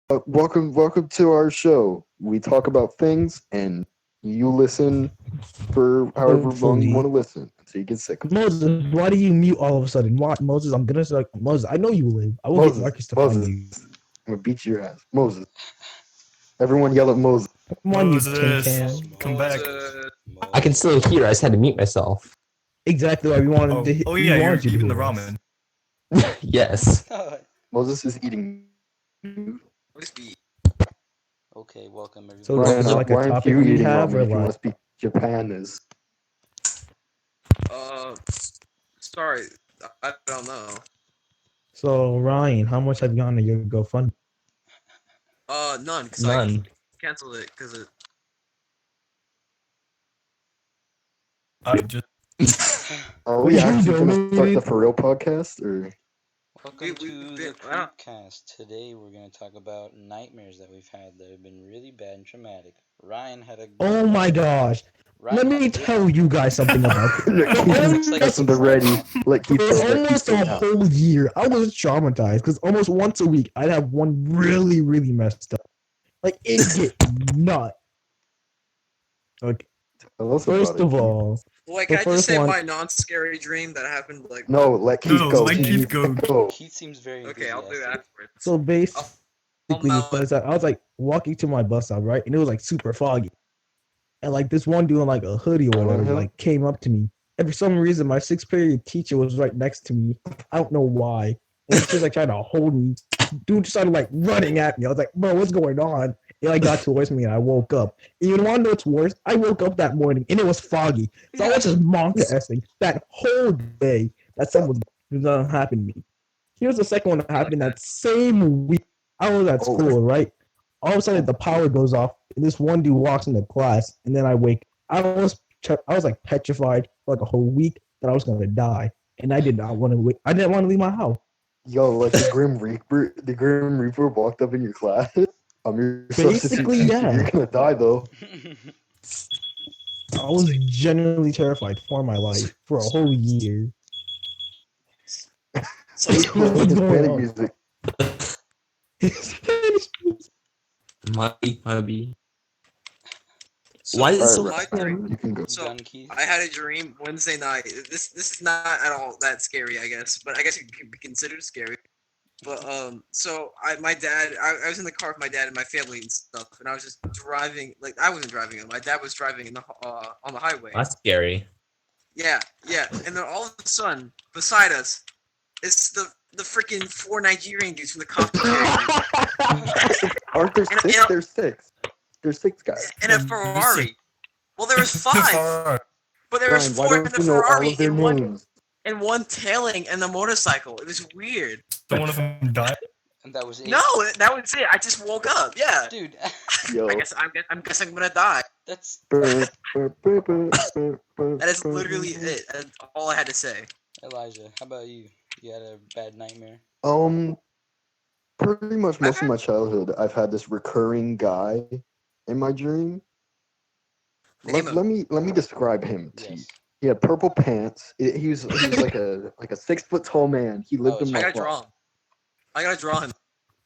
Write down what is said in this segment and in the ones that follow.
Welcome to our show. We talk about things, and you listen for however long you want Hopefully. to listen until you get sick of it. Moses, why do you mute all of a sudden? What, Moses? I'm gonna say, Moses, I know you live. I will get Moses, Marcus to find Moses, you. I'm gonna beat your ass. Moses, everyone yell at Moses. Come on, you tin Moses, can. come back. I can still hear. I just had to mute myself. Exactly why we wanted to. Oh We yeah, you're wanted you to eating the hear us. ramen. Yes. Moses is eating. Okay, welcome everybody. So Ryan, is it like a why aren't topic you we eating have, ramen or if you want like? to speak Japan is? Sorry, I don't know. So Ryan, how much have you gone to your GoFundMe? None, cause None. I canceled it because it. I just Are What we you actually gonna start the donated? For Real podcast, or Welcome we've to been- the I don't- Creepcast. Today we're going to talk about nightmares that we've had that have been really bad and traumatic. Ryan had a. Oh my gosh! Ryan Let had me a good tell one. you guys something about this. It looks like has some something ready? trauma. Let Keith For go. Let Keith almost go a now. whole year, I was traumatized because almost once a week I'd have one really, really messed up. Like it get nuts. Okay, Tell us first about it, of Keith. all, Like, the can I just first say one. my non-scary dream that happened? Like, No, let Keith No, go. let Keith go. Keith seems very okay, I'll do enthusiastic. that afterwards. So basically, I'll melt it. I was like walking to my bus stop, right, and it was like super foggy, and like this one dude in like a hoodie or whatever like came up to me, and for some reason my sixth period teacher was right next to me. I don't know why, and she was like trying to hold me. Dude started like running at me. I was like, bro, what's going on? And I got towards me and I woke up. And you want to know what's worse? I woke up that morning and it was foggy. So I was just monk-essing that whole day that something was gonna happen to me. Here's the second one that happened that same week. I was at school, right? All of a sudden the power goes off and this one dude walks into class and then I wake. I was like petrified for like a whole week that I was gonna die. And I did not want to wait. I didn't want to leave my house. Yo, like the Grim Reaper walked up in your class. I'm your substitute Basically, teacher. yeah. You're gonna die though. I was genuinely terrified for my life for a whole year. What's Hispanic going on? music. Might be. So, Why is it All so? right, my Ryan, dream. you can go. You So done, Keith? I had a dream Wednesday night. This is not at all that scary, I guess, but I guess it could be considered scary. But so my dad, I was in the car with my dad and my family and stuff, and I was just driving. Like I wasn't driving it. My dad was driving in the on the highway. That's scary. Yeah, yeah. And then all of a sudden, beside us, is the freaking four Nigerian dudes from the cafeteria, Aren't there And- six? and- There's six. There's six guys. in a Ferrari. Well, there was five, but there was Ryan, why four in don't the you know all Ferrari of their names? and one tailing and the motorcycle. It was weird. So one of them died. And that was it. No, that was it. I just woke up. Yeah. Dude, Yo. I guess I'm guessing I'm gonna die. that's. That is literally it. That's all I had to say. Elijah, how about you? You had a bad nightmare? Pretty much most of my childhood, I've had this recurring guy in my dream. Name Let me describe him to you. Yes. He had purple pants. He was like a 6 foot tall man. He lived Oh, in it's my I gotta closet. draw him. I gotta draw him.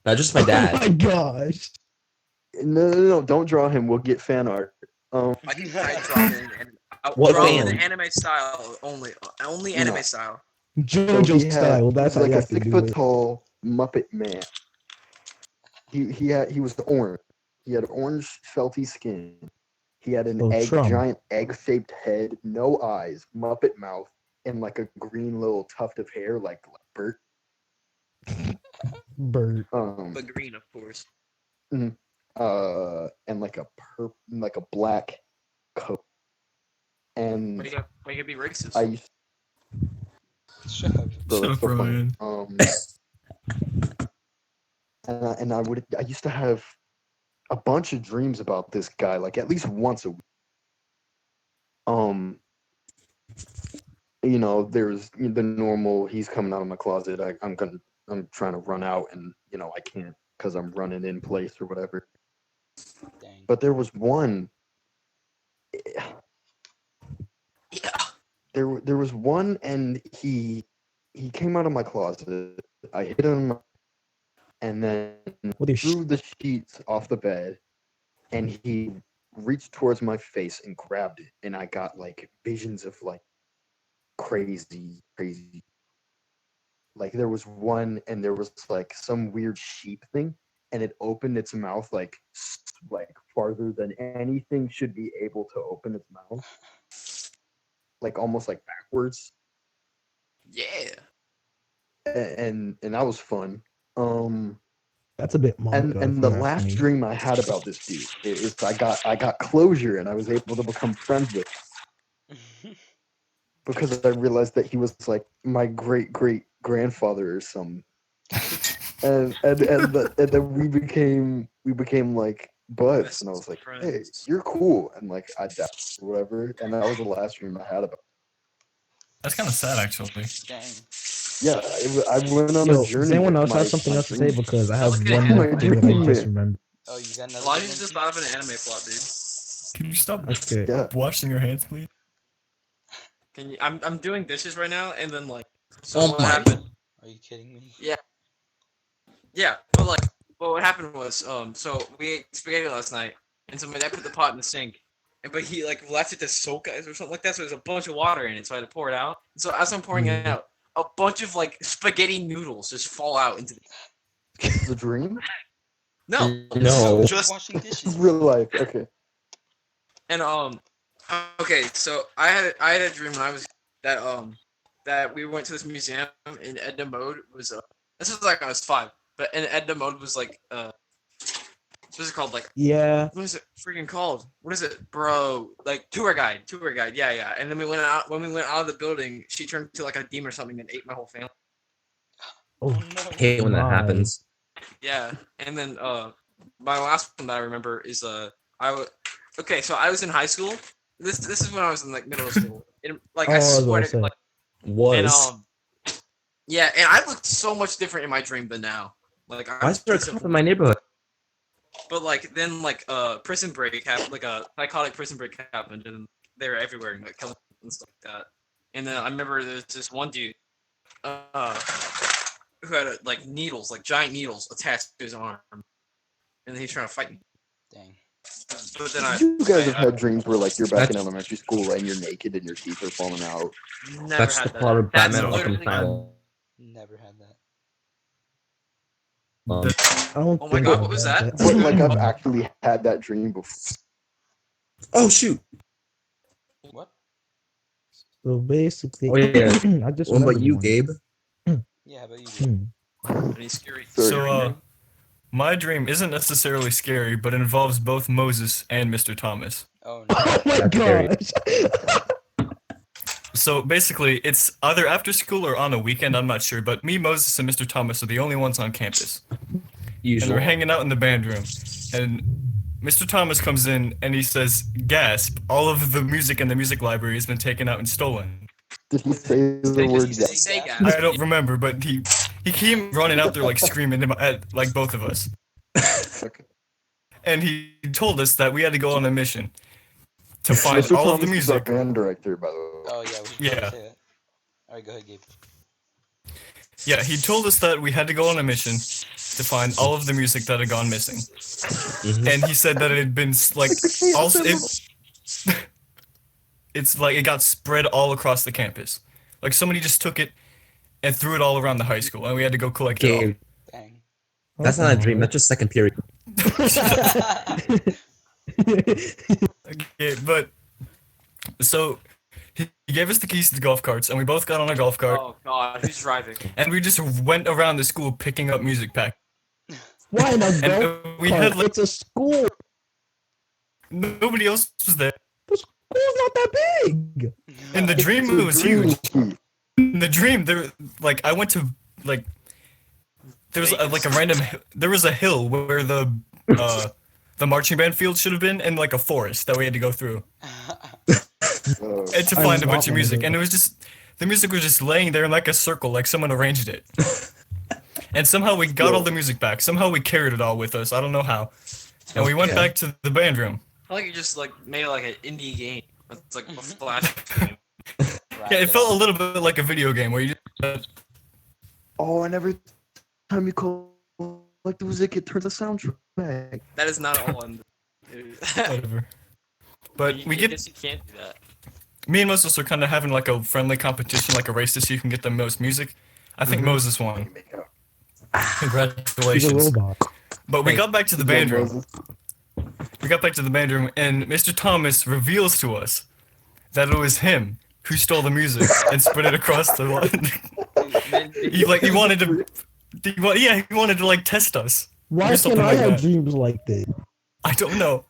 Not just my Oh dad. my gosh. No, don't draw him. We'll get fan art. I draw him and I'll What draw him in fan? the anime style only. Only No. anime style. JoJo he style. That's he how was you like a have to 6 do foot it. tall Muppet man. He was orange. He had orange felty skin. He had an Oh, Trump. giant egg shaped head, no eyes, Muppet mouth, and like a green little tuft of hair like Bert. Bert. But green, of course. And like a black coat. And Why you gotta be racist? I used Shut up. bro, Shut that's up, so funny. Ryan. And I used to have a bunch of dreams about this guy, like at least once a week. There's the normal. He's coming out of my closet. I'm trying to run out, and I can't because I'm running in place or whatever. Dang. but there was one. Yeah. There was one, and he came out of my closet. I hit him, and then With your threw the sheets off the bed, and he reached towards my face and grabbed it, and I got like visions of like crazy. Like there was one, and there was like some weird sheep thing, and it opened its mouth like farther than anything should be able to open its mouth, like almost like backwards. Yeah. And that was fun. That's a bit And manga. and the last dream I had about this dude is I got closure, and I was able to become friends with him because I realized that he was like my great grandfather or something. And then we became like buds, and I was like, hey, you're cool, and like I died or whatever, and that was the last dream I had about. That's kind of sad, actually. Dang. Yeah, I went on Yo, a journey. does anyone with else have my something else to say? dream. Because I have Look at one him. more thing that I just remembered. Oh, you got another Elijah's one? just thought of an anime plot, dude. Can you stop Okay. Yeah. washing your hands, please? Can you? I'm doing dishes right now, and then like. So Oh what my. happened? Are you kidding me? Yeah, but like, well, what happened was, so we ate spaghetti last night, and so my dad put the pot in the sink, but he like left it to soak or something like that. So there's a bunch of water in it, so I had to pour it out. And so as I'm pouring it out, a bunch of like spaghetti noodles just fall out into the. The dream? No, No. just Washing dishes. Real life. Okay. and okay, so I had a dream when I was that we went to this museum in Edna Mode was this was like I was 5, but in Edna Mode was like what is it called, like Yeah. what is it freaking called? What is it, bro? Like tour guide. Yeah. And then we went out. When we went out of the building, she turned into like a demon or something and ate my whole family. Oh, no. I hate when that My. happens. Yeah. And then my last one that I remember is okay. So I was in high school. This is when I was in like middle school. Like I Oh, swear I was to gonna like Was. yeah, and I looked so much different in my dream than now. Like Why is there a cop in my neighborhood? But like then like prison break happened, like a psychotic prison break happened, and they were everywhere and like killing and stuff like that. And then I remember there's this one dude who had like needles, like giant needles attached to his arm, and then he's trying to fight me. Dang. But then You guys have had dreams where like you're back in elementary school and you're naked and your teeth are falling out. never That's had the that. plot of That's Batman literally- Arkham Asylum. Never had that. I don't Oh my think God, I what was had that? But like I've actually had that dream before. Oh shoot! What? So basically, Oh yeah. I just What about remembered you, one. Gabe? Yeah, how about you? Gabe? Any scary. Sorry. So, my dream isn't necessarily scary, but it involves both Moses and Mr. Thomas. Oh no. Oh my That's scary. gosh! So basically, it's either after school or on a weekend, I'm not sure, but me, Moses, and Mr. Thomas are the only ones on campus. And Usual. we're hanging out in the band room, and Mr. Thomas comes in and he says, "Gasp, all of the music in the music library has been taken out and stolen." Did he say the Did word he yes? say gas? I don't remember, but he came running out there like screaming at like both of us. Okay. And he told us that we had to go on a mission to find Mr. all of the Thomas is our music. band director, by the way. Oh yeah. We should Yeah. probably say that. All right, go ahead, Gabe. Yeah, he told us that we had to go on a mission to find all of the music that had gone missing. Mhm. And he said that it had been like also it's like it got spread all across the campus. Like somebody just took it and threw it all around the high school, and we had to go collect it all. Gabe, Dang. that's not a dream. That's just second period. Okay, but so he gave us the keys to the golf carts, and we both got on a golf cart, Oh God, who's driving? and we just went around the school picking up music pack. Why in a And golf we cart? had like It's a school. nobody else was there. The school's not that big. In the dream, It's it a was dream, huge. Keith. In the dream, there like I went to like there was like a random there was a hill where the marching band field should have been, and like a forest that we had to go through and to I find a want bunch of one of music, those. and it was just the music was just laying there in like a circle, like someone arranged it. And somehow we got all the music back. Somehow we carried it all with us. I don't know how. and we went Yeah. back to the band room. I like you just like made it like an indie game. It's like a flash game. Yeah, it felt a little bit like a video game where you just, Oh, and every time you collect the music, it turns a soundtrack. That is not all in. whatever. But we you get can't do that. me and Moses are kind of having like a friendly competition, like a race to see who can get the most music. I think Moses won. He's a Congratulations. robot. But we Hey, got back to the band room. We got back to the band room, and Mr. Thomas reveals to us that it was him who stole the music and spread it across the line. he wanted to. He wanted to like test us. Why Or something can't I like have that. dreams like this? I don't know.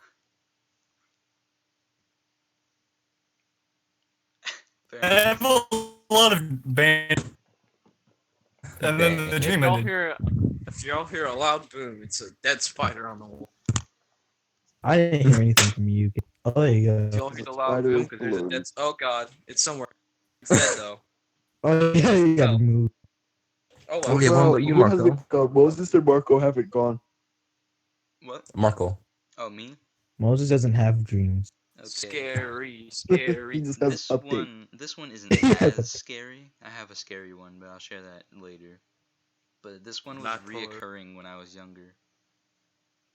I have a lot of band. And then the dream ended. If y'all hear a loud boom, it's a dead spider on the wall. I didn't hear anything from you. Oh, there you If go. y'all hear the loud Spider boom, because there's a dead. Oh god, it's somewhere. It's dead though. Oh, yeah, you gotta Oh. move. Oh well. Okay, what about you, who has Marco? it gone? Moses and Marco haven't gone. What? Marco. Oh, me? Moses doesn't have dreams. Okay. Scary, He scary. just has This update. this one isn't as scary. I have a scary one, but I'll share that later. But this one was Not for- reoccurring when I was younger.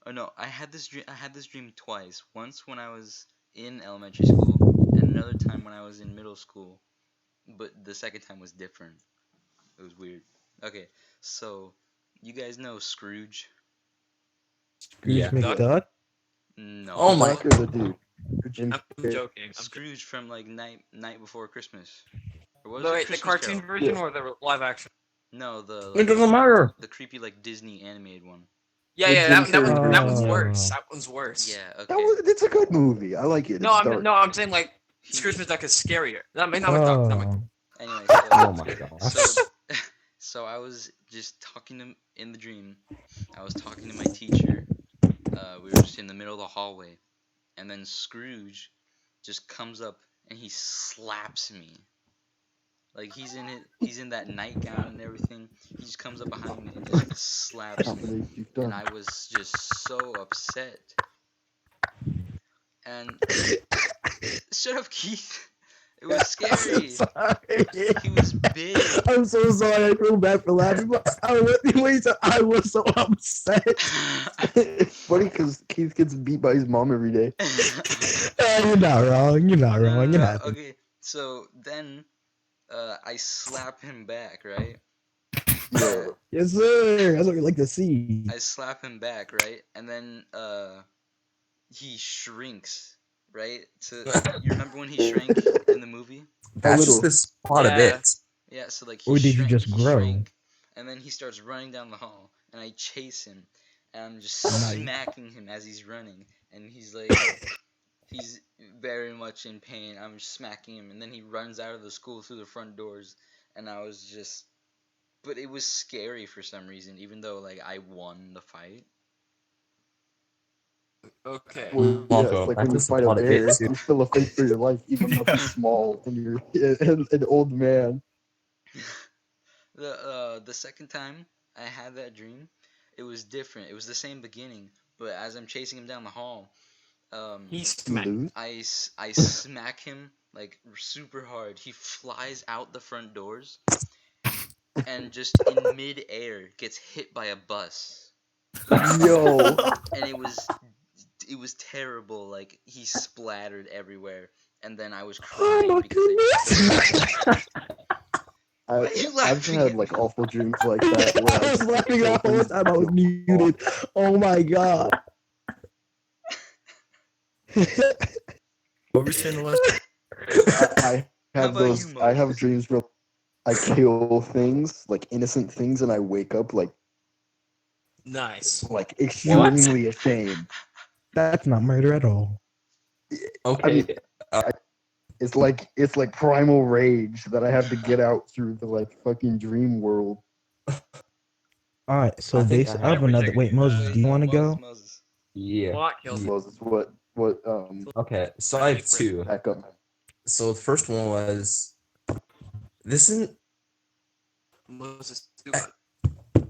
Oh no, I had this dream twice. Once when I was in elementary school, and another time when I was in middle school. But the second time was different. It was weird. Okay, so you guys know Scrooge? Scrooge Yeah. McDuck? No. Oh my- Mark or the dude? Or Jim I'm Carrey? joking. Scrooge from like Night Before Christmas. Or what was The, it? wait, the Christmas cartoon Carol. version Yeah. or the live action? No, It doesn't matter. the creepy like Disney animated one. Yeah, The yeah, Jim that one's Carrey. worse. That one's worse. Yeah, okay. That was, it's a good movie. I like it. No, It's dark. I'm saying like Scrooge McDuck is scarier. Not McDuck. Not McDuck. Oh, Anyway, Oh my gosh. so I was just talking to in the dream. I was talking to my teacher. We were just in the middle of the hallway, and then Scrooge just comes up and he slaps me. Like he's in that nightgown and everything. He just comes up behind me and just slaps me, Company you've and done. I was just so upset. And shut up, Keith. It was scary. sorry. He was big. I'm so sorry. I feel bad for laughing. But I was so upset. It's funny because Keith gets beat by his mom every day. You're not wrong. You're not wrong. You're not. Okay, so then I slap him back, right? Yeah. Yes, sir. That's what we like to see. I slap him back, right? And then he shrinks, right? You remember when he shrank in the movie? That's little. just this spot of Yeah. it. Yeah, so like Or did you shrank- just he grow? shrank, and then he starts running down the hall, and I chase him, and I'm just Nice. smacking him as he's running, and he's very much in pain. I'm smacking him, and then he runs out of the school through the front doors, and I was just, but it was scary for some reason, even though like I won the fight. Okay. Well, yeah, Marco, it's like that's when you just fight a a lot of bear, hits. you're still a fight for your life, even though you're small and you're an old man. The second time I had that dream, it was different. It was the same beginning, but as I'm chasing him down the hall, He's You smacked. lose. I smack him like super hard. He flies out the front doors and just in mid-air gets hit by a bus. Yo. And it was terrible. Like he splattered everywhere, and then I was Oh crying my because Why are you I've laughing had at like me? awful dreams like that. Where I was laughing the whole time I was muted. Oh my god. What were we saying the last? I How have about those. you, I have Moses? dreams where I kill things, like innocent things, and I wake up like Nice. extremely ashamed. That's not murder at all. Okay. It's like primal rage that I have to get out through the like fucking dream world. All right, so I think basically, I I have wish I another. could Wait, do Moses, that. do you want to go? Moses. Yeah. Well, not kills. Moses, what Okay, so I have two. back up. So the first one was this isn't. Moses.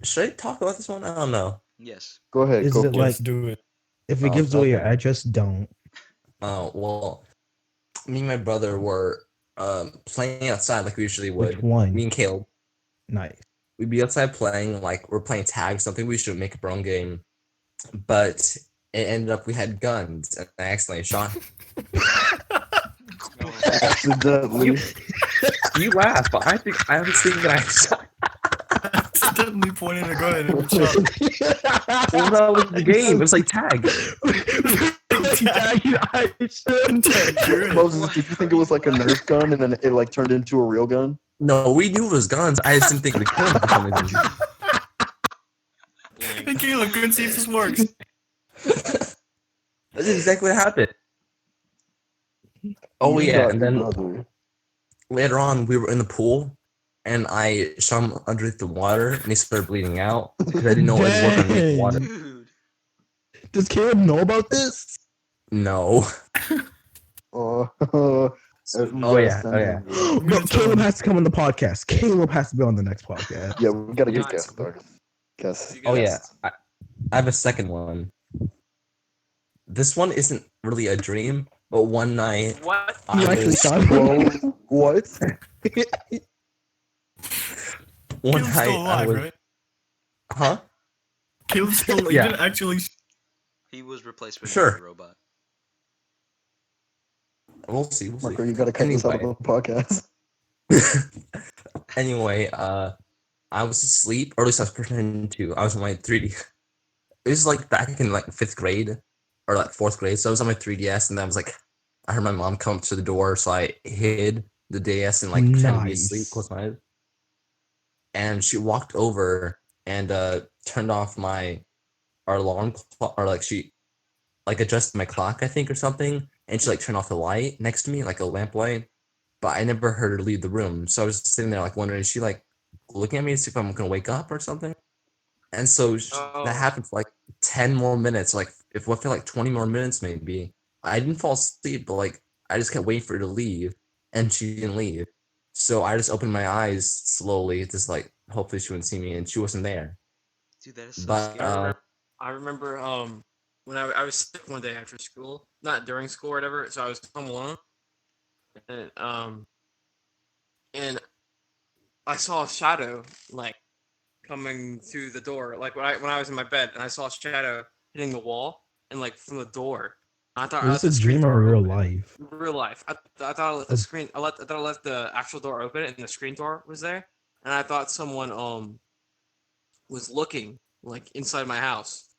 Should I talk about this one? I don't know. Yes. Go ahead. Is Go it for like- Let's do it. If it gives away your Okay. address, don't. Well, me and my brother were playing outside like we usually would. Which one? Me and Caleb. Nice. We'd be outside playing, like we're playing tag or something. We should make up our own game. But it ended up we had guns and I accidentally shot him. Accidentally. You laugh, but I was thinking that I shot. Accidentally pointed a gun at him and shot him. Well, that was the game. It was like tag. Moses, did you think it was like a Nerf gun and then it like turned into a real gun? No, we knew it was guns. I just didn't think it could for some reason. Hey, Caleb, couldn't see if this works. That's exactly what happened. Oh You yeah, got and then your brother. later on we were in the pool, and I shot him underneath the water, and he started bleeding out because I didn't know it would work underneath the water. Dude. Does Caleb know about this? No. Oh, yeah, oh, yeah. No, Caleb has to come on the podcast. Caleb has to be on the next podcast. Yeah, we gotta get Nice. guest stars. Guess. Oh yeah, I have a second one. This one isn't really a dream, but one night What? You I actually was- shot him? Whoa, what? one Caleb's night still I alive, was, right? huh? Caleb's still alive. Yeah. You didn't actually. He was replaced with Sure. a robot. We'll see. Marco, you gotta cut this out of the podcast. Anyway, I was asleep, or at least I was pretending to. I was on my 3D. It was like back in like 5th grade or like 4th grade. So I was on my 3DS, and then I was like, I heard my mom come to the door, so I hid the DS and like pretended to be Nice. asleep, close my eyes. And she walked over and turned off our alarm clock, or like she like adjusted my clock, I think, or something. And she like turned off the light next to me, like a lamp light. But I never heard her leave the room. So I was sitting there like wondering, is she like looking at me to see if I'm gonna wake up or something? And so Oh. that happened for like 10 more minutes, like if what felt like 20 more minutes maybe. I didn't fall asleep, but like I just kept waiting for her to leave, and she didn't leave. So I just opened my eyes slowly, just like hopefully she wouldn't see me, and she wasn't there. Dude, that is so But scary. I remember when I was sick one day after school, not during school or whatever, so I was home alone, and I saw a shadow like coming through the door, like when I was in my bed, and I saw a shadow hitting the wall and like from the door. I thought I Is left this the a screen dream or door real open. life? Real life. I thought I left the screen. I thought I left the actual door open, and the screen door was there. And I thought someone was looking like inside my house.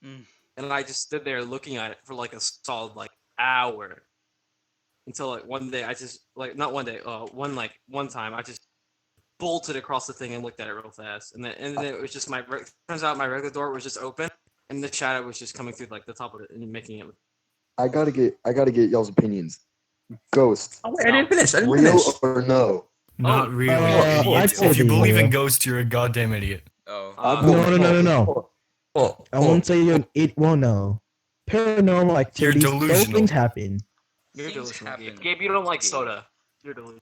Mm. And I just stood there looking at it for like a solid like hour until like one day I just like not one day one time I just bolted across the thing and looked at it real fast, and then it was just turns out my regular door was just open, and the shadow was just coming through like the top of it and making it. I gotta get y'all's opinions. Ghost, oh, wait, I didn't finish. real or no? Not really. I'd idiot. say If you they believe in will. ghosts, you're a goddamn idiot. Oh. No. Oh, I won't say you're an it. Well, no. Paranormal activities. Those delusional. things happen. You're Things delusional. happen. Gabe, you don't like Gabe. soda. You're delusional.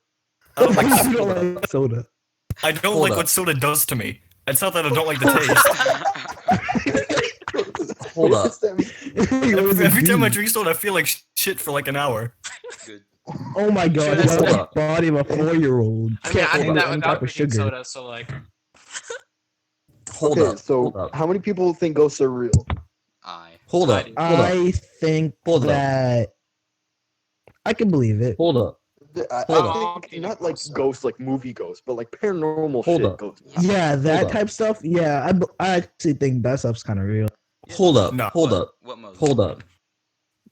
I don't like, You don't like soda. I don't Hold like up. what soda does to me. It's not that I don't like the taste. Hold up. Every time I drink soda, I feel like shit for like an hour. Good. Oh my god, Sure, that's hold the up. body of a 4-year-old. I mean, I Can't did that handle any without type of drinking sugar. soda, so like. Hold Okay, up. so hold up. how many people think ghosts are real? Hold up. I Hold up. I think Hold up. that I can believe it. Hold up. I Hold think not like ghosts, like movie ghosts, but like paranormal Hold shit. up. Ghosts. Yeah, that up. type stuff. Yeah, I actually think that stuff's kind of real. Hold up. No. Hold up. What Moses? Hold up.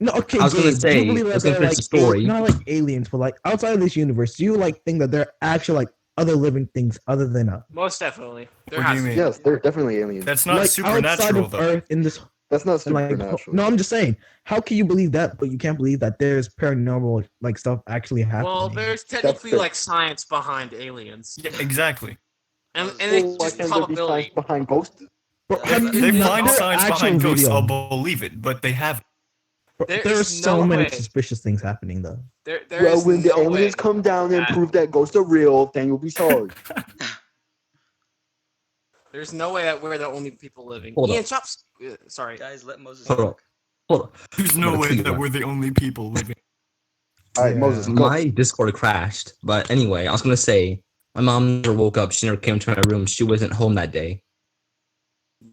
No, okay. I was gonna Gabe, do say- you believe I was that gonna they're finish like the story. not like aliens, but like outside of this universe. Do you like think that there are actual like other living things other than us? Most definitely. There What do has you to mean? be. Yes, they're definitely aliens. That's not like outside supernatural of though. Earth in this. That's not And, like, supernatural. no, I'm just saying. How can you believe that, but you can't believe that there's paranormal like stuff actually happening? Well, there's technically fair. like science behind aliens, Yeah, exactly. and Well, it's why just can't there be science probability. behind ghosts? Bro, If have you They not- find there are science actual behind ghosts, video. I'll believe it, but they haven't. Bro, There there are is so no many way. suspicious things happening though. There Well, is when the no aliens way. come down and that- prove that ghosts are real, then you'll be sorry. There's no way that we're the only people living. Hold Ian, up. stop. Sorry. Guys, let Moses Hold talk. up. Hold on. There's no way Please, that we're the only people living. All right, Yeah. Moses, go. My Discord crashed, but anyway, I was gonna say my mom never woke up. She never came to my room. She wasn't home that day.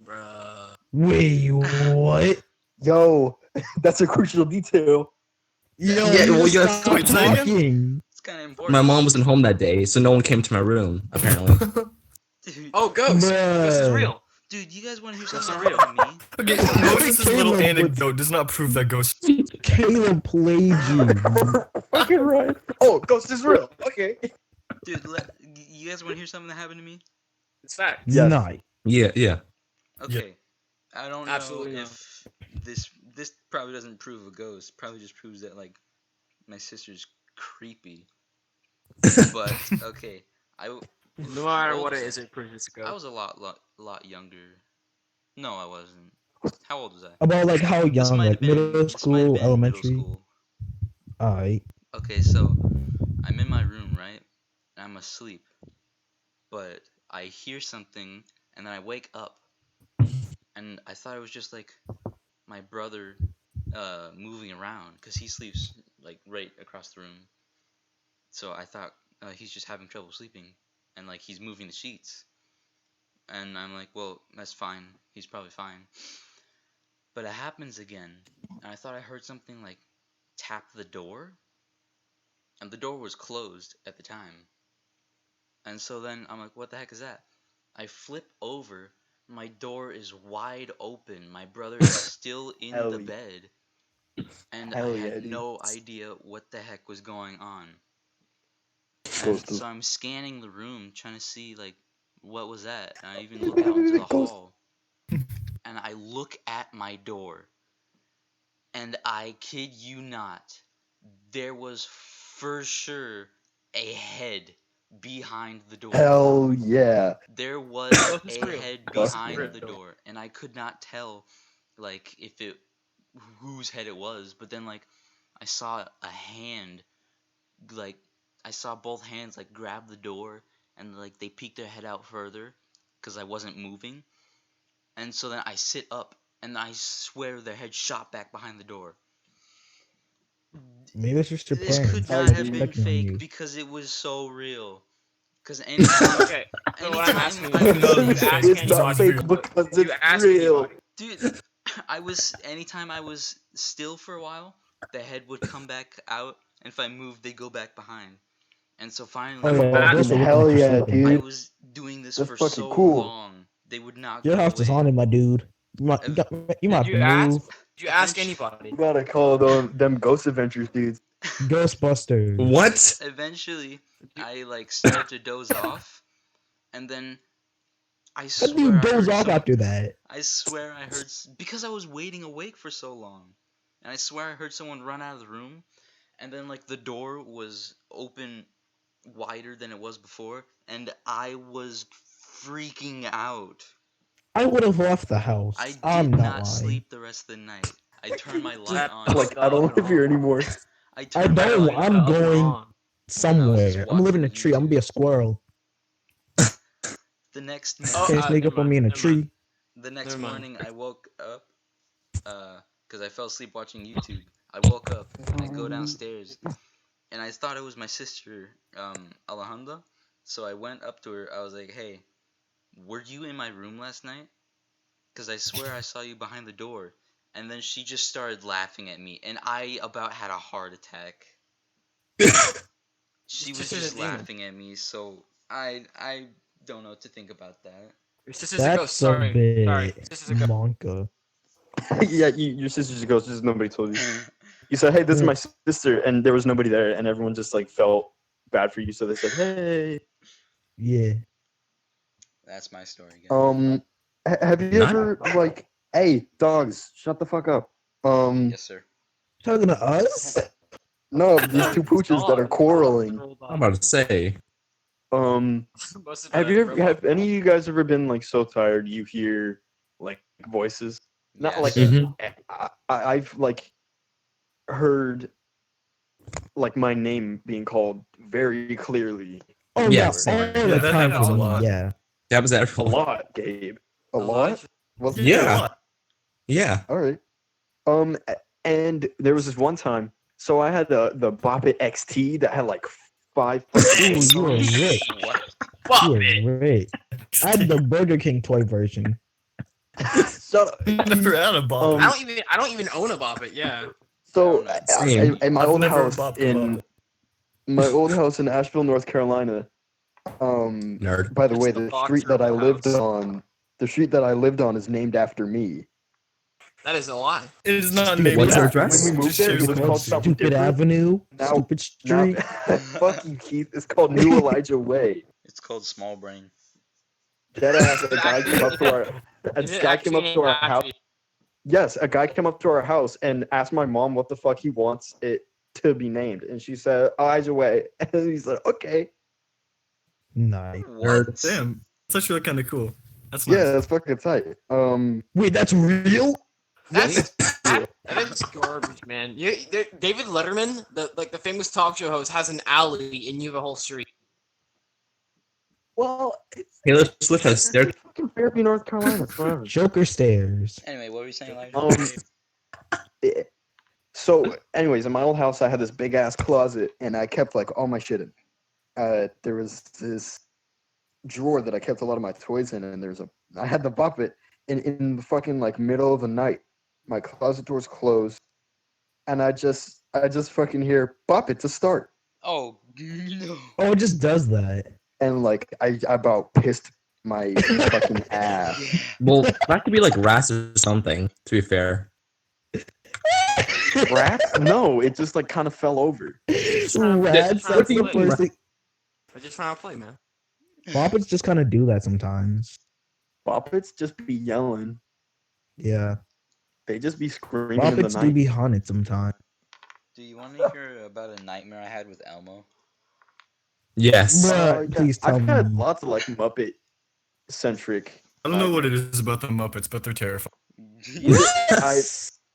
Bruh. Wait, what? Yo, that's a crucial detail. Yo, Yeah, you well, just yeah, stop wait, say again? talking. It's kind of important. My mom wasn't home that day, so no one came to my room. Apparently, Dude, Oh, Ghost. Ghost is Bruh. real. dude, you guys want to hear That's something not that happened to me? Okay, Moses' little Caleb would- anecdote does not prove that ghosts. Caleb played you. Fucking right. Oh, ghost is real. Okay. Dude, you guys want to hear something that happened to me? It's fact. Yes. Nah. yeah. Okay. I don't know Absolutely not. if this probably doesn't prove a ghost. Probably just proves that like my sister's creepy. But okay, No matter how what old it was is, it proves it's a I ghost. was a lot younger. No, I wasn't. How old was I? About like how This young, might like have been middle this might have school, been middle elementary. school. Alright. Okay, so I'm in my room, right? And I'm asleep. But I hear something and then I wake up. And I thought it was just like my brother moving around cuz he sleeps like right across the room. So I thought he's just having trouble sleeping and like he's moving the sheets. And I'm like, well, that's fine. He's probably fine. But it happens again. And I thought I heard something like tap the door. And the door was closed at the time. And so then I'm like, what the heck is that? I flip over. My door is wide open. My brother is still in Hell the yeah. bed. And Hell I yeah, had dude. no idea what the heck was going on. And Ghost is- so I'm scanning the room trying to see like what was that? And I even look out into the Ghost. hall. And I look at my door. And I kid you not, there was for sure a head behind the door. Hell yeah. There was Ghost is a real. head Ghost is behind real. the door, and I could not tell like if it whose head it was, but then like I saw a hand like I saw both hands like grab the door and like they peeked their head out further cuz I wasn't moving. And so then I sit up and I swear their head shot back behind the door. Maybe it's just your This parents. could Hell not yeah, have dude. been Checking on fake you. because it was so real. Because anytime, Okay. So what I'm asking anytime you, No, you it's ask fake. It's not anybody. fake because You it's ask real. anybody. dude, anytime I was still for a while, the head would come back out, and if I moved, they'd go back behind. And so finally, Oh yeah, Fucking those are hell looking at yeah, you sleeping. I dude. was doing this That's for fucking so cool. long, they would not Your go house is away. haunted, my dude. You might have Did you to ask? move. Did you ask Eventually- anybody? You gotta call them Ghost Adventures dudes. Ghostbusters. What? Eventually, I like started to doze off, and then I How do swear you I doze heard off some- after that? I swear I heard because I was waiting awake for so long, and I swear I heard someone run out of the room, and then like the door was open wider than it was before, and I was freaking out. I would have left the house. I did I'm not not lying. sleep the rest of the night. I turned my light on. Like I don't live here anymore. I I turned my don't. light I'm on. going somewhere. just I'm gonna live in a watching tree. I'm gonna be a YouTube. squirrel. The next Oh, morning, Can't sneak up never on me in a mind, never mind. tree. the next Never mind. morning I woke up because I fell asleep watching YouTube. I woke up and I go downstairs and I thought it was my sister Alejandra. So I went up to her. I was like, "Hey, were you in my room last night? Because I swear I saw you behind the door." And then she just started laughing at me, and I about had a heart attack. She was This is a just demon. laughing at me, so I don't know what to think about that. Your sister's a ghost. That's a Sorry. bit Sorry. This is a ghost. Monka. Yeah, your sister's a ghost. Just nobody told you. You said, "Hey, this is my sister," and there was nobody there, and everyone just like felt bad for you, so they said, "Hey." Yeah. That's my story, guys. Have you Not- ever like, hey, dogs, shut the fuck up. Yes, sir. Talking to us? No, these two pooches that are quarreling. I'm about to say. Have any of you guys ever been like so tired you hear like voices? Not Yes. like Mhm. I've like heard like my name being called very clearly. Oh Yeah, yeah, same. all Yeah, the that time happens a for me, lot. yeah. That was A everyone. lot, Gabe. A lot? Was it? Yeah. Yeah. All right. And there was this one time. So I had the Bop It XT that had like 5 Ooh, fucking you were rich. What? You were rich. I had the Burger King toy version. Shut up. Never had a bop. I don't even own a Bop It. Yeah. So Same. in my I've old never house bopped a in bop. my old house in Asheville, North Carolina. Nerd. By the It's way, the the boxer street that I of the lived house. on, the street that I lived on is named after me. That is a lie. It is not Stupid. named What's your after address? me. When we Just moved there, shares it was the called name. something Stupid different. Avenue. Now- Stupid Now, Street. fuck you, Keith. It's called New Elijah Way. It's called Small Brain. That ass, a guy came up to our, a Is it guy came up actually to our named house. after you? Yes, a guy came up to our house and asked my mom what the fuck he wants it to be named, and she said Elijah Way, and he's like, okay, Nice. What? Damn, that's actually kind of cool. That's yeah, nice. that's fucking tight. Wait, that's real? That is garbage, man. David Letterman, the famous talk show host, has an alley in Yuba Hole Street. Well, it's Taylor Swift has stair. fucking Fairview, North Carolina. It's whatever. Joker stairs. Anyway, what were you saying, Elijah? So, anyways, in my old house, I had this big ass closet, and I kept like all my shit in. There was this drawer that I kept a lot of my toys in, and I had the Bop It, and in the fucking like middle of the night, my closet door's closed, and I just fucking hear Bop It to start, Oh no! Oh, it just does that. and like I about pissed my fucking ass. Well, that could be like rats or something. To be fair. Rats? No, it just like kind of fell over. Rats, What that's do you the mean, first thing. We're just trying to play, man. Boppets just kind of do that sometimes. Bop It's just be yelling. Yeah. They just be screaming in the Boppets do night. be haunted sometimes. Do you want to hear about a nightmare I had with Elmo? Yes. Bruh, Yeah, please tell I've had me. lots of like Muppet centric. I don't know what it is about the Muppets, but they're terrifying.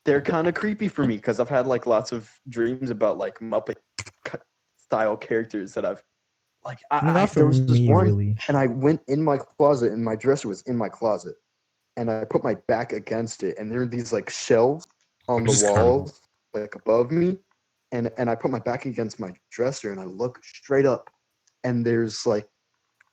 They're kind of creepy for me because I've had like lots of dreams about like Muppet style characters that I've like. Not There for was this me, one, really. and I went in my closet, and my dresser was in my closet, and I put my back against it, and there are these like shelves on the Just kind of- walls, like above me, and I put my back against my dresser, and I look straight up, and there's like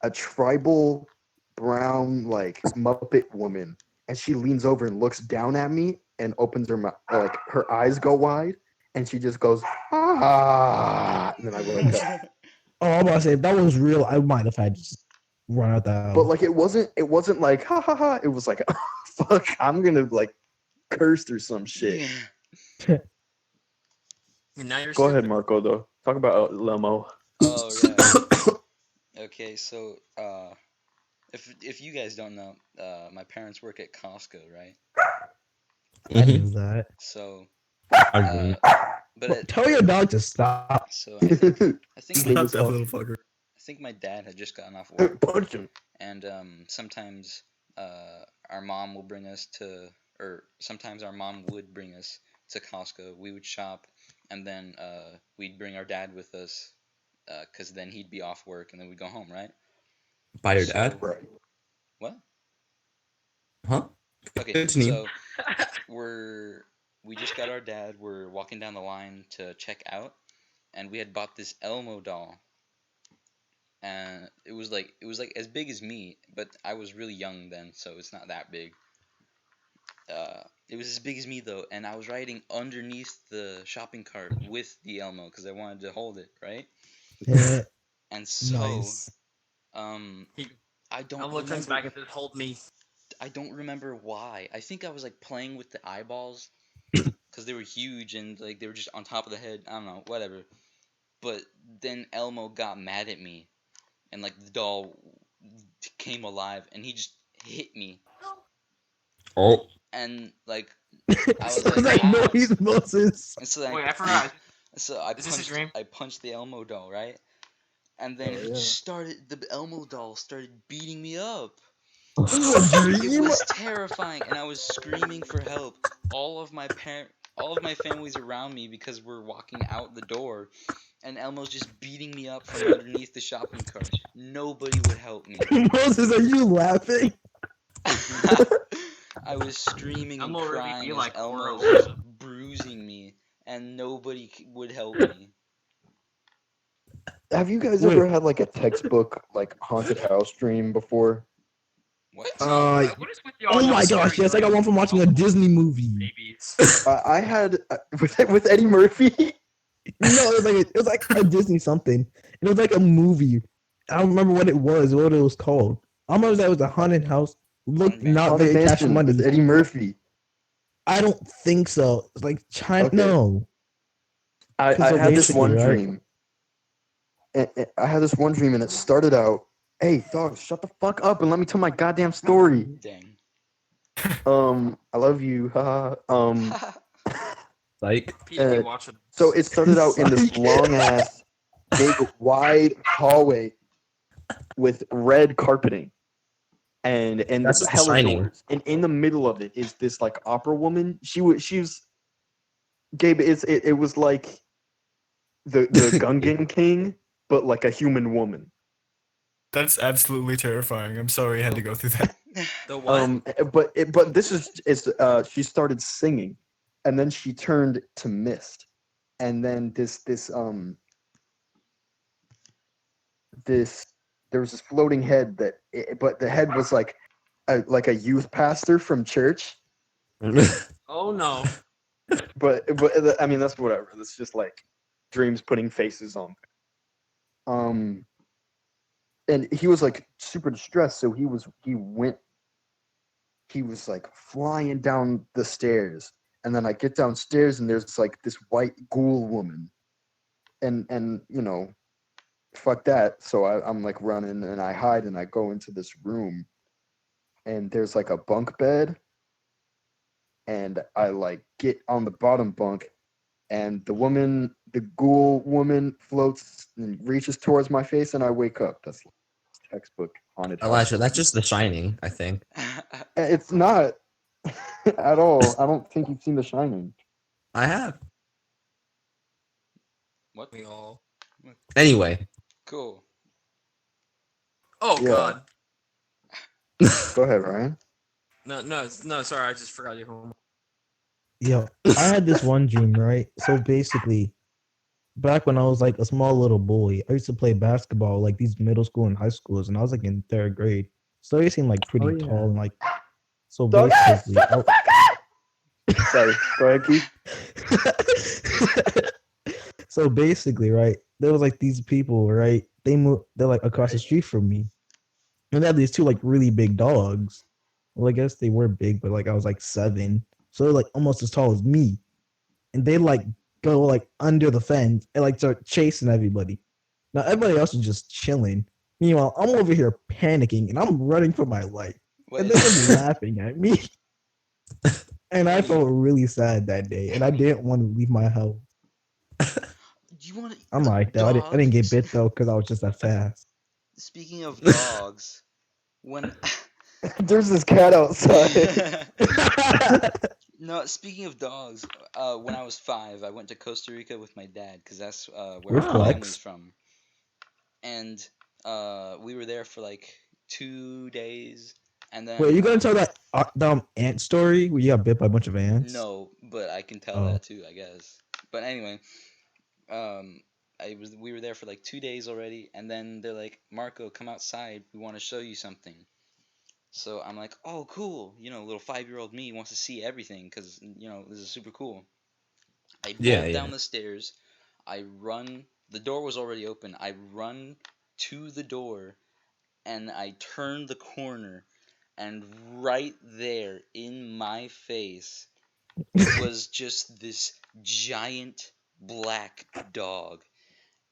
a tribal brown like Muppet woman, and she leans over and looks down at me and opens her mouth, like her eyes go wide, and she just goes ah, and then I wake up. Oh, I'm about to say, if that was real, I might have had to just run out the house. But like it wasn't like ha ha ha. It was like fuck, I'm gonna like curse or some shit. Now you're Go ahead, stupid. Marco. Though talk about Lemo. Oh yeah. Okay, so if you guys don't know, my parents work at Costco, right? I Mhm. knew that. So, Agree. but Well, tell your dog to stop. so I think He my, was Not that off. little fucker. I think my dad had just gotten off work, Punch him. and sometimes our mom will bring us to, or sometimes our mom would bring us to Costco. We would shop, and then we'd bring our dad with us, cause then he'd be off work, and then we'd go home, right? By your So- dad? Right. What? Huh? Okay, Continue. so we just got our dad. We're walking down the line to check out, and we had bought this Elmo doll, and it was like as big as me, but I was really young then, so it's not that big. It was as big as me though, and I was riding underneath the shopping cart with the Elmo because I wanted to hold it, right? Yeah, And so, nice. I don't Elmo turns remember. back and says, "Hold me." I don't remember why. I think I was like playing with the eyeballs because they were huge and like they were just on top of the head. I don't know, whatever. But then Elmo got mad at me, and like the doll came alive, and he just hit me, Oh. and like I was Sounds like, like "Ow." noise, Moses. And so Wait, I forgot. So Is this a dream? I punched the Elmo doll, right? And then Oh, he yeah. the Elmo doll started beating me up. This is a It dream. was terrifying, and I was screaming for help. All of my family's around me because we're walking out the door, and Elmo's just beating me up from underneath the shopping cart. Nobody would help me. Moses, are you laughing? I was screaming and Elmo really crying be as like Elmo horror was just bruising me, and nobody would help me. Have you guys Wait. ever had like a textbook like haunted house dream before? What? What is with y'all? Oh y'all my gosh, scary yes, I got one from watching a Disney movie. babies. I had with Eddie Murphy. No, it was like a Disney something. It was like a movie. I don't remember what it was called. I remember that it was a haunted house. Looked Haunted not Haunted very cash Mansion money. with Eddie Murphy. I don't think so. It's like China. Okay. No. I So had this basically, one right? dream. I had this one dream, and it started out, "Hey, dog, shut the fuck up and let me tell my goddamn story." Dang. I love you. Haha. Like, PvP watching. So it started out in this Psych. long ass, big, wide hallway with red carpeting, and That's The hella Shining. doors. And in the middle of it is this like opera woman. She was Gabe. It was like the Gungan King, but like a human woman. That's absolutely terrifying. I'm sorry I had to go through that. The what? But this is she started singing, and then she turned to mist, and then this there was this floating head but the head was like a youth pastor from church. Oh no. But I mean that's whatever. That's just like dreams putting faces on. And he was like super distressed, so he was like flying down the stairs, and then I get downstairs and there's like this white ghoul woman, and you know, fuck that. So I'm like running and I hide and I go into this room, and there's like a bunk bed, and I like get on the bottom bunk, and the ghoul woman floats and reaches towards my face, and I wake up. That's textbook haunted house. Elijah, that's just The Shining, I think. It's not at all. I don't think you've seen The Shining. I have. What? We all. Anyway, Cool. Oh Yeah. god. Go ahead, Ryan. No. Sorry, I just forgot your homework. Yo, I had this one dream, right? So basically, back when I was like a small little boy, I used to play basketball like these middle school and high schools, and I was like in third grade. So I seemed like pretty Oh, yeah. tall and like. So Dog ass, basically, shut the fuck up! Sorry, go ahead, Keith. so basically, right, there was like these people, right? They're like across the street from me, and they had these two like really big dogs. Well, I guess they were big, but like I was like 7, so they're like almost as tall as me, and they like go like under the fence and like start chasing everybody. Now everybody else is just chilling. Meanwhile, I'm over here panicking and I'm running for my life, Wait, and they're just laughing at me. And I felt really sad that day, and I didn't want to leave my house. do you want to? I'm like, though, I didn't get bit though because I was just that fast. Speaking of dogs, when There's this cat outside. no, speaking of dogs, when I was 5, I went to Costa Rica with my dad because that's where my Reflex. family's from, and we were there for like 2 days, and then Wait, you gonna tell that ant story where you got bit by a bunch of ants? no, but I can tell Oh. that too, I guess. But anyway, we were there for like 2 days already, and then they're like, Marco, come outside, we want to show you something. So I'm like, oh, cool. You know, little 5-year-old me wants to see everything because, you know, this is super cool. I bolt down the stairs. I run. The door was already open. I run to the door and I turn the corner. And right there in my face was just this giant black dog.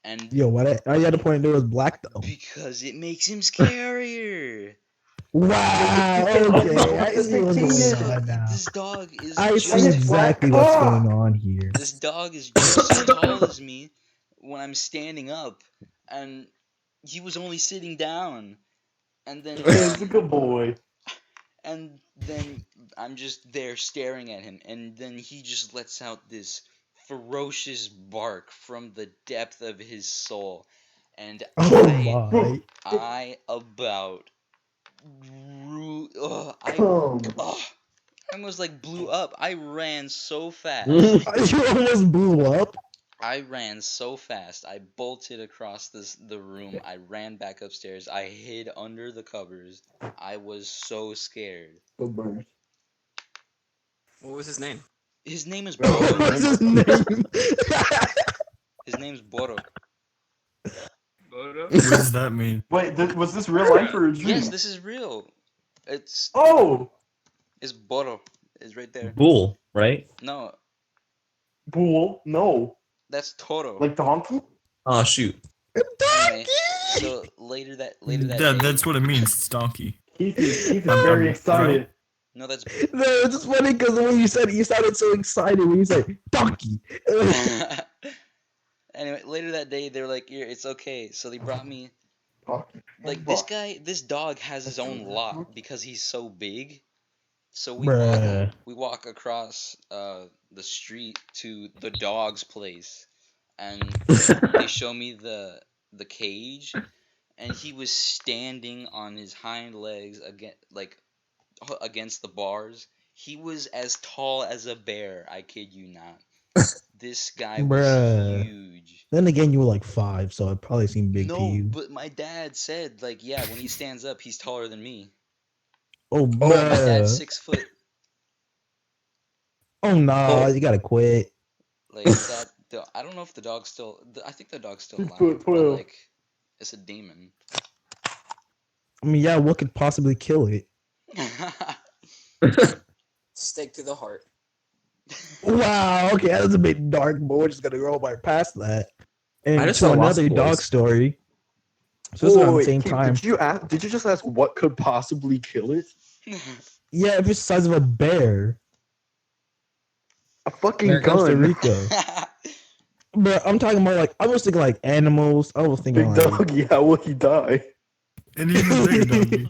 And Yo, why you had to point there was black though? because it makes him scarier. Wow. Okay, I see what's going So on now. this dog is I just see exactly what's going on here. this dog is just as tall as me when I'm standing up, and he was only sitting down, and then He's a good boy. and then I'm just there staring at him, and then he just lets out this ferocious bark from the depth of his soul, and Oh my. I about ugh, I Come. ugh, I almost like blew up. I ran so fast. You almost blew up. I ran so fast. I bolted across the room. I ran back upstairs. I hid under the covers. I was so scared. What was his name? His name is Well, Boro. What's his name? His name's Boro. What does that mean? Wait, was this real life or a dream? Yes, this is real. It's Oh, Boro. It's right there. Bull, right? No, bull. No, that's Toro. like donkey. Oh shoot. Anyway, so later that Yeah, day, that's what it means. It's donkey. Keith is I'm very excited. no, that's No, it's just funny because when you said it, you sounded so excited when you said donkey. anyway, later that day they were like, "Here, it's okay." So they brought me Donkey. like this dog has his own lot because he's so big. So Bruh. we walk across the street to the dog's place, and they show me the cage, and he was standing on his hind legs against the bars. He was as tall as a bear. I kid you not. This guy was Bruh. huge. Then again, you were like 5, so it probably seemed big to No, you. but my dad said like, yeah, when he stands up, he's taller than me. Oh, My dad's bruh. 6 foot. Oh, nah, you gotta quit. Like that. I don't know if the dog's still. I think the dog's still 6 alive. foot But 12. like, it's a demon. I mean, yeah, what could possibly kill it? Stake to the heart. Wow, okay, that was a bit dark, but we're just gonna go right past that. And I just to saw Lost another dog Boys. story. So this is around the Wait, same Keith, time. Did you just ask what could possibly kill it? Yeah, if it's the size of a bear. A fucking In Costa gun. Rica. But I'm talking about like I was thinking like animals. I was thinking Big like doggy, how will he die? And even bigger doggy.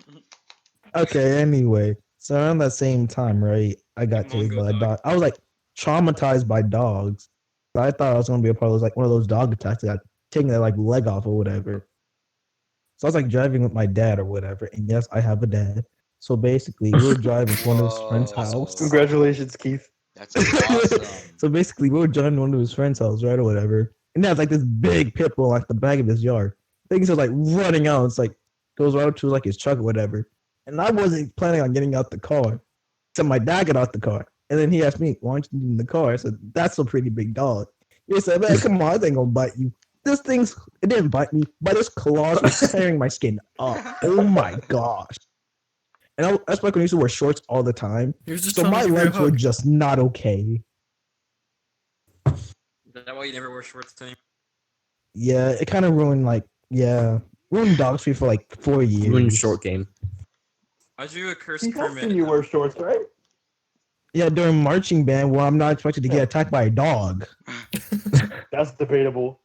okay, anyway. So around that same time, right? I got chased by a dog. I was like traumatized by dogs. So I thought I was gonna be a part of like one of those dog attacks that got taking their like leg off or whatever. So I was like driving with my dad or whatever. And yes, I have a dad. So basically we were driving to one of his friend's Whoa. house. Congratulations, Keith. That's awesome. So basically, we were driving to one of his friend's house, right, or whatever. And they had like this big pit bull like the back of his yard. Things are like running out. It's like goes right up to like his truck or whatever. And I wasn't planning on getting out the car. So my dad got out the car. And then he asked me, why aren't you in the car? I said, that's a pretty big dog. He said, man, come on, it ain't gonna bite you. It didn't bite me, but its claws were tearing my skin up. Oh my gosh. And that's like when I used to wear shorts all the time. He was just So trying my to give you a legs were hug. just not okay. Is that why you never wear shorts anymore? Yeah, it kind of ruined ruined dogs for like 4 years. Ruined short game. I drew a curse Keith, I've Kermit. seen you wear shorts, right? Yeah, during marching band, well, I'm not expected to get attacked by a dog. That's debatable.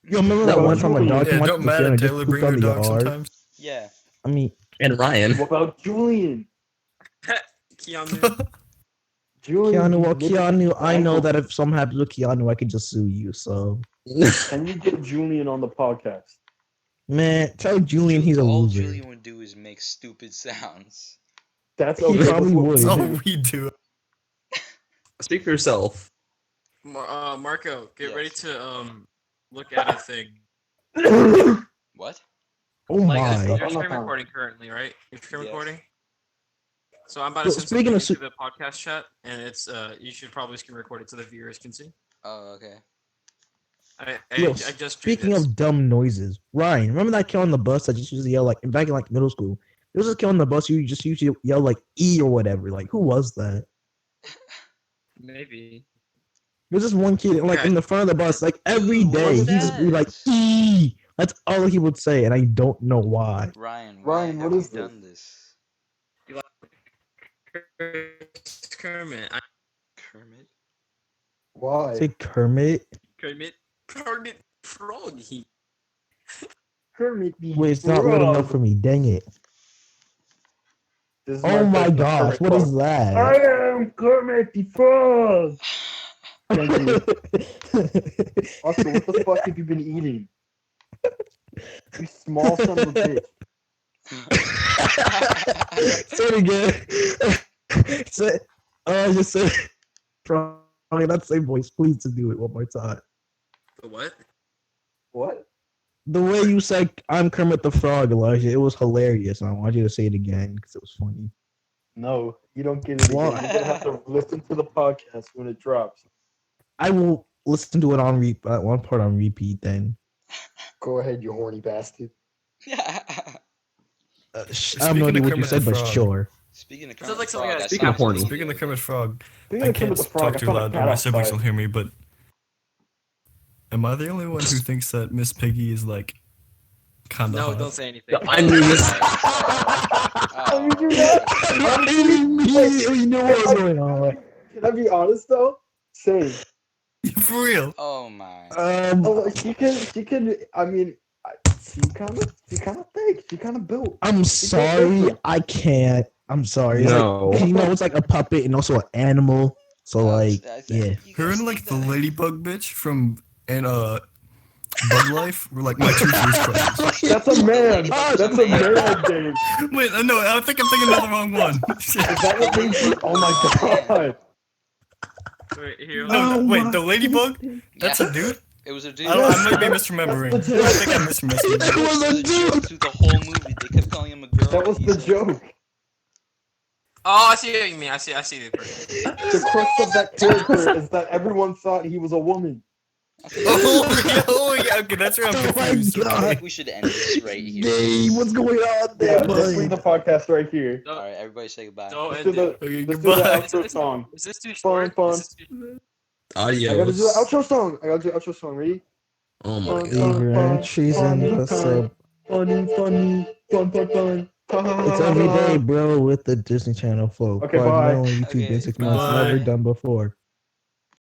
You remember that What one about time a dog Yeah, came out don't to the Matt field and and just Taylor pooped bring on their the dog yard? sometimes? Yeah. I mean, And Ryan. What about Julian? Keanu. Julian, Keanu, I know ankle. that if something happens with Keanu, I could just sue you. So, Can you get Julian on the podcast? man, tell Julian he's a All loser. Julian would do is make stupid sounds. That's He okay. probably would. That's all we do. Speak for yourself. Marco, get Yes. ready to look at a thing. What? Oh Like my! you're I'm screen not recording currently, right? You're screen Yes. recording. So I'm about to So send speaking something of into the podcast chat, and it's you should probably screen record it so the viewers can see. Oh, okay. I Yo, just drew speaking this. of dumb noises, Ryan, remember that kid on the bus that just used to yell like back in like middle school? There was this kid on the bus who just used to yell like E or whatever. Like, who was that? Maybe. There's this one kid like Okay. in the front of the bus, like every Who day was he just be like that? E. That's all he would say, and I don't know why. Ryan, Ryan, why what have is you this? done this? Kermit. Kermit? Why? Say Kermit. Kermit Froggy. Kermit the Wait, it's not loading up Frog. for me. Dang it! This is Oh my first gosh, Kermit what quote. is that? I am Kermit the Frog. Thank you. Oscar, what the fuck have you been eating? You small son of a bitch. Say it again. You said probably not the same voice. Please to do it one more time. The what? What? The way you said I'm Kermit the Frog, Elijah, it was hilarious. And I want you to say it again because it was funny. No, you don't get it again. Why? You're gonna have to listen to the podcast when it drops. I will listen to it on one part on repeat then. Go ahead, you horny bastard. I have no Speaking idea of what you Kermit said, the but Frog. sure. Speaking of Sounds Kermit like the something Frog, I- I Speaking saw of horny. this Speaking of video. Kermit Frog, Speaking I of Kermit can't the Frog, talk I too found a loud cat or my siblings outside. will hear me, but am I the only one who thinks that Miss Piggy is like kinda No, hot? don't say anything. I knew this. I mean, you're not. I immediately knew what was going on. Can I be honest though? Same. For real? Oh my. Oh, she can. I mean, she kind of thick. She kind of built. I'm sorry, I can't. I'm sorry. It's No. like, you know, it's like a puppet and also an animal. So like, yeah. Her and like the ladybug bitch from Bug Life were like my two first crushes. That's a man. That's a man, Dave. Wait, no, I think I'm thinking of the wrong one. Is that what made you? Oh my god. Wait, here. No, Oh wait, my the ladybug? That's Yeah. a dude? It was a dude. I might be misremembering. I think I'm misremembering. It was a dude. Through the whole movie, they kept calling him a girl. That was and the he's like, joke. Oh, I see what you mean. I see the person. The crux of that character is that everyone thought he was a woman. Oh, yeah, okay, that's where I'm Oh my confused. I God. think we should end this right here. Hey, what's going on Yeah, there, let's leave buddy? the podcast right here. All right, everybody say goodbye. Don't Let's end do it. the, Okay, let's do the goodbye. outro song. Is this too Fun, short? fun. Is this too- I gotta do the Adios. outro song. I gotta do the outro song. Ready? Oh my Fun, god. Leave your entries in the sub. Funny, fun. It's every day, bro, with the Disney Channel flow. Okay, 5 bye. million YouTube Okay, in 6 months, bye. never done before.